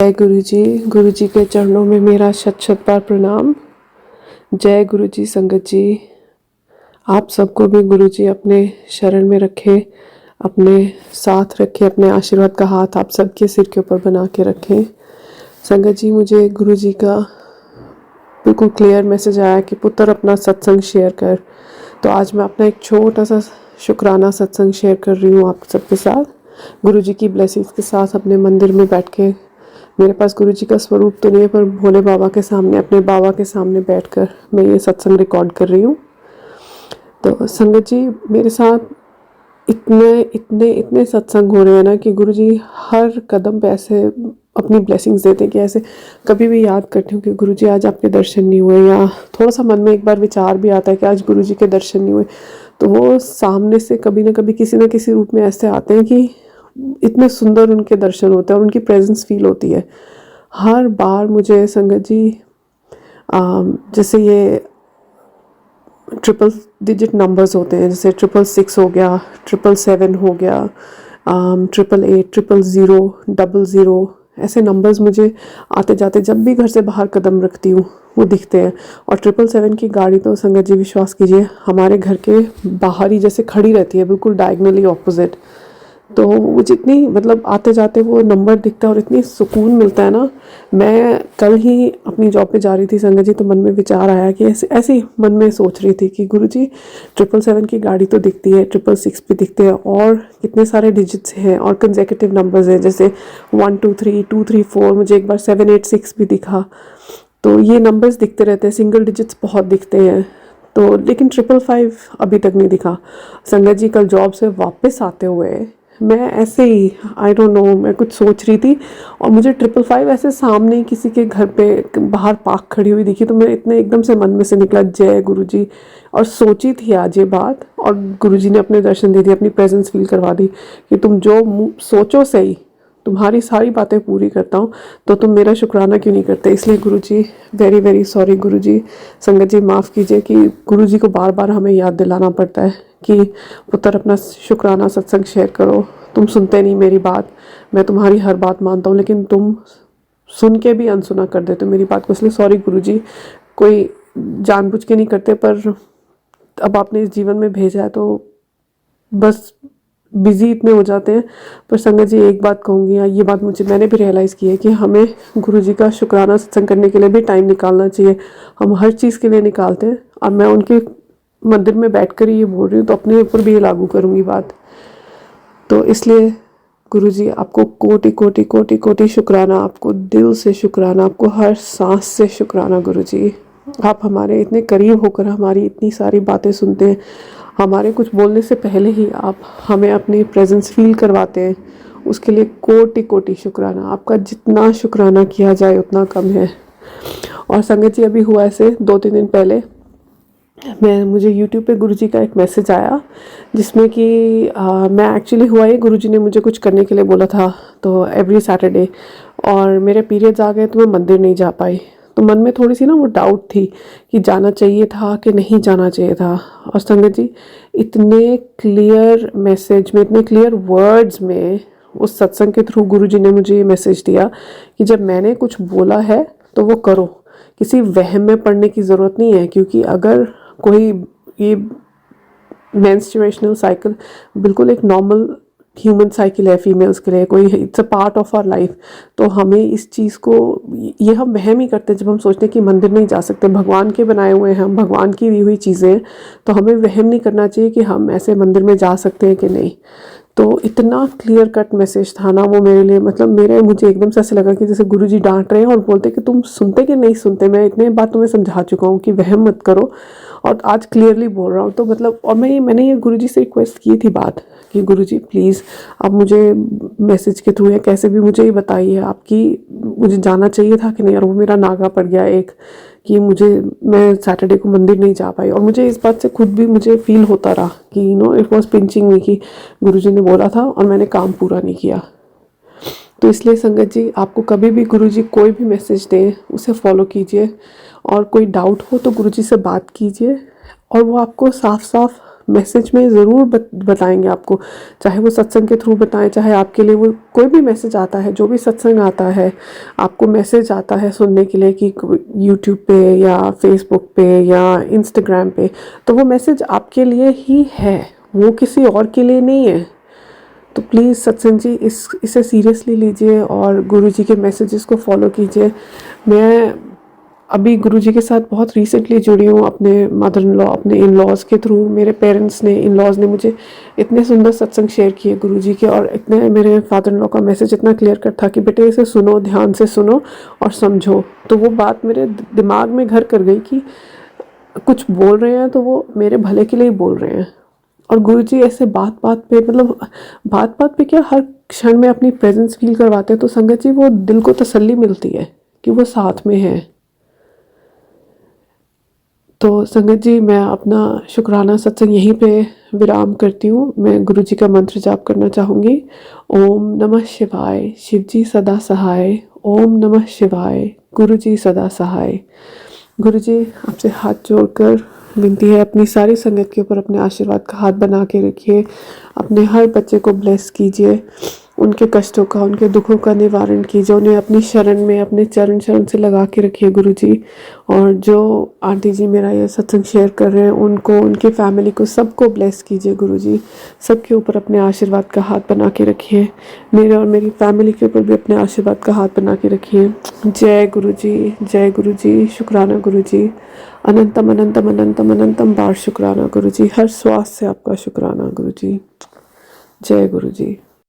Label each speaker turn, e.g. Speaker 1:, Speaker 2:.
Speaker 1: जय गुरु जी के चरणों में मेरा शत शत बार प्रणाम। जय गुरु जी। संगत जी, आप सबको भी गुरु जी अपने शरण में रखें, अपने साथ रखें, अपने आशीर्वाद का हाथ आप सबके सिर के ऊपर बना के रखें। संगत जी, मुझे गुरु जी का बिल्कुल क्लियर मैसेज आया कि पुत्र अपना सत्संग शेयर कर। तो आज मैं अपना एक छोटा सा शुक्राना सत्संग शेयर कर रही हूँ आप सबके साथ, गुरु जी की ब्लेसिंग्स के साथ। अपने मंदिर में बैठ के, मेरे पास गुरु जी का स्वरूप तो नहीं है, पर भोले बाबा के सामने, अपने बाबा के सामने बैठकर मैं ये सत्संग रिकॉर्ड कर रही हूँ। तो संगत जी, मेरे साथ इतने इतने इतने सत्संग हो रहे हैं ना कि गुरु जी हर कदम पे ऐसे अपनी ब्लेसिंग्स देते हैं कि ऐसे कभी भी याद करती हूँ कि गुरु जी आज आपके दर्शन नहीं हुए, या थोड़ा सा मन में एक बार विचार भी आता है कि आज गुरु जी के दर्शन नहीं हुए, तो वो सामने से कभी ना कभी किसी न किसी रूप में ऐसे आते हैं कि इतने सुंदर उनके दर्शन होते हैं और उनकी प्रेजेंस फील होती है हर बार मुझे। संगत जी, जैसे ये ट्रिपल डिजिट नंबर्स होते हैं, जैसे 666 हो गया, 777 हो गया, 888, 000, 00, ऐसे नंबर्स मुझे आते जाते जब भी घर से बाहर कदम रखती हूँ वो दिखते हैं। और 777 की गाड़ी तो संगत जी विश्वास कीजिए हमारे घर के बाहर ही जैसे खड़ी रहती है, बिल्कुल डायगनली ऑपोजिट। तो वो जितनी मतलब आते जाते वो नंबर दिखता है और इतनी सुकून मिलता है ना। मैं कल ही अपनी जॉब पे जा रही थी संगत जी, तो मन में विचार आया कि ऐसे ही मन में सोच रही थी कि गुरु जी 777 की गाड़ी तो दिखती है, 666 भी दिखते हैं, और कितने सारे डिजिट्स हैं और कंसेक्यूटिव नंबर्स हैं, जैसे 1 2 3 2 3 4, मुझे एक बार 786 भी दिखा। तो ये नंबर्स दिखते रहते हैं, सिंगल डिजिट्स बहुत दिखते हैं। तो लेकिन 555 अभी तक नहीं दिखा। संगत जी, कल जॉब से वापस आते हुए मैं ऐसे ही आई डोंट नो, मैं कुछ सोच रही थी और मुझे 555 ऐसे सामने किसी के घर पे बाहर पार्क खड़ी हुई दिखी, तो मेरे इतने एकदम से मन में से निकला जय गुरु जी। और सोची थी आज ये बात, और गुरु जी ने अपने दर्शन दे दिए, अपनी प्रेजेंस फील करवा दी कि तुम जो सोचो सही, तुम्हारी सारी बातें पूरी करता हूँ, तो तुम मेरा शुक्राना क्यों नहीं करते। इसलिए गुरु जी वेरी वेरी सॉरी गुरु जी। संगत जी माफ़ कीजिए कि गुरु जी को बार बार हमें याद दिलाना पड़ता है कि पुत्र अपना शुक्राना सत्संग शेयर करो। तुम सुनते नहीं मेरी बात, मैं तुम्हारी हर बात मानता हूँ, लेकिन तुम सुन के भी अनसुना कर देते हो मेरी बात को। इसलिए सॉरी गुरु जी, कोई जानबूझ के नहीं करते, पर अब आपने इस जीवन में भेजा है तो बस बिजी इतने हो जाते हैं। पर संगत जी एक बात कहूँगी, ये बात मैंने भी रियलाइज़ की है कि हमें गुरु जी का शुक्राना सत्संग करने के लिए भी टाइम निकालना चाहिए। हम हर चीज़ के लिए निकालते हैं। अब मैं उनके मंदिर में बैठकर ये बोल रही हूँ तो अपने ऊपर भी ये लागू करूँगी बात। तो इसलिए गुरु जी आपको कोटि कोटि कोटि कोटि शुक्राना, आपको दिल से शुक्राना, आपको हर सांस से शुक्राना गुरु जी। आप हमारे इतने करीब होकर हमारी इतनी सारी बातें सुनते हैं, हमारे कुछ बोलने से पहले ही आप हमें अपनी प्रेजेंस फील करवाते हैं, उसके लिए कोटि कोटि शुक्राना। आपका जितना शुक्राना किया जाए उतना कम है। और संगत जी, अभी हुआ ऐसे 2-3 दिन पहले मुझे YouTube पे गुरुजी का एक मैसेज आया, जिसमें कि मैं एक्चुअली हुआ ये, गुरुजी ने मुझे कुछ करने के लिए बोला था तो एवरी सैटरडे, और मेरे पीरियड्स आ गए तो मैं मंदिर नहीं जा पाई। तो मन में थोड़ी सी ना वो डाउट थी कि जाना चाहिए था कि नहीं जाना चाहिए था। और संगत जी, इतने क्लियर मैसेज में, इतने क्लियर वर्ड्स में उस सत्संग के थ्रू गुरुजी ने मुझे ये मैसेज दिया कि जब मैंने कुछ बोला है तो वो करो, किसी वहम में पड़ने की ज़रूरत नहीं है। क्योंकि अगर कोई ये मेंस्ट्रुएशनल साइकिल बिल्कुल एक नॉर्मल ह्यूमन साइकिल है फीमेल्स के लिए, कोई it's a part of our life, तो हमें इस चीज़ को, ये हम वहम ही करते हैं जब हम सोचते हैं कि मंदिर नहीं जा सकते, भगवान के बनाए हुए हैं हम, भगवान की दी हुई चीज़ें हैं, तो हमें वहम नहीं करना चाहिए कि हम ऐसे मंदिर में जा सकते हैं कि नहीं। तो इतना क्लियर कट मैसेज था ना वो मेरे लिए, मतलब मुझे एकदम से ऐसे लगा कि जैसे गुरुजी डांट रहे हैं और बोलते कि तुम सुनते कि नहीं सुनते, मैं इतने बार तुम्हें समझा चुका हूँ कि वहम मत करो, और आज क्लियरली बोल रहा हूँ। तो मतलब, और मैंने ये गुरुजी से रिक्वेस्ट की थी बात कि गुरुजी प्लीज़ आप मुझे मैसेज के थ्रू या कैसे भी मुझे ये बताइए आपकी, मुझे जाना चाहिए था कि नहीं। और वो मेरा नागा पड़ गया एक कि मैं सैटरडे को मंदिर नहीं जा पाई, और मुझे इस बात से खुद भी मुझे फील होता रहा कि इट वॉज पिंचिंग मी कि गुरुजी ने बोला था और मैंने काम पूरा नहीं किया। तो इसलिए संगत जी, आपको कभी भी गुरुजी कोई भी मैसेज दें उसे फॉलो कीजिए, और कोई डाउट हो तो गुरुजी से बात कीजिए, और वो आपको साफ साफ मैसेज में ज़रूर बताएंगे आपको, चाहे वो सत्संग के थ्रू बताएं, चाहे आपके लिए वो कोई भी मैसेज आता है, जो भी सत्संग आता है, आपको मैसेज आता है सुनने के लिए कि यूट्यूब पे या फेसबुक पे या इंस्टाग्राम पे, तो वो मैसेज आपके लिए ही है, वो किसी और के लिए नहीं है। तो प्लीज़ सत्संग जी इसे सीरियसली लीजिए और गुरुजी के मैसेजेस को फॉलो कीजिए। मैं अभी गुरुजी के साथ बहुत रिसेंटली जुड़ी हूँ, अपने मदर इन लॉ, अपने इन लॉज़ के थ्रू। मेरे पेरेंट्स ने, इन लॉज़ ने मुझे इतने सुंदर सत्संग शेयर किए गुरुजी के, और इतने मेरे फादर इन लॉ का मैसेज इतना क्लियर कट था कि बेटे इसे सुनो, ध्यान से सुनो और समझो। तो वो बात मेरे दिमाग में घर कर गई कि कुछ बोल रहे हैं तो वो मेरे भले के लिए ही बोल रहे हैं। और गुरुजी ऐसे बात बात पे, मतलब बात बात पे क्या, हर क्षण में अपनी प्रेजेंस फील करवाते हैं। तो संगत जी वो दिल को तसल्ली मिलती है कि वो साथ में है। तो संगत जी मैं अपना शुक्राना सत्संग यहीं पे विराम करती हूँ। मैं गुरुजी का मंत्र जाप करना चाहूँगी। ओम नमः शिवाय, शिवजी सदा सहाय। ओम नमः शिवाय, गुरुजी सदा सहाय। गुरुजी आपसे हाथ जोड़कर विनती है, अपनी सारी संगत के ऊपर अपने आशीर्वाद का हाथ बना के रखिए। अपने हर बच्चे को ब्लेस कीजिए, उनके कष्टों का, उनके दुखों का निवारण कीजिए, उन्हें अपनी शरण में, अपने चरण शरण से लगा के रखिए गुरुजी। और जो आंटी जी मेरा ये सत्संग शेयर कर रहे हैं, उनको, उनकी फैमिली को, सबको ब्लेस कीजिए गुरुजी। सबके ऊपर अपने आशीर्वाद का हाथ बना के रखिए। मेरे और मेरी फैमिली के ऊपर भी अपने आशीर्वाद का हाथ बना के रखिए। जय गुरुजी, जय गुरुजी। शुक्राना गुरुजी, अनंतम अनंतम अनंतम अनंतम बार शुक्राना गुरुजी। हर श्वास से आपका शुक्राना गुरुजी। जय गुरुजी।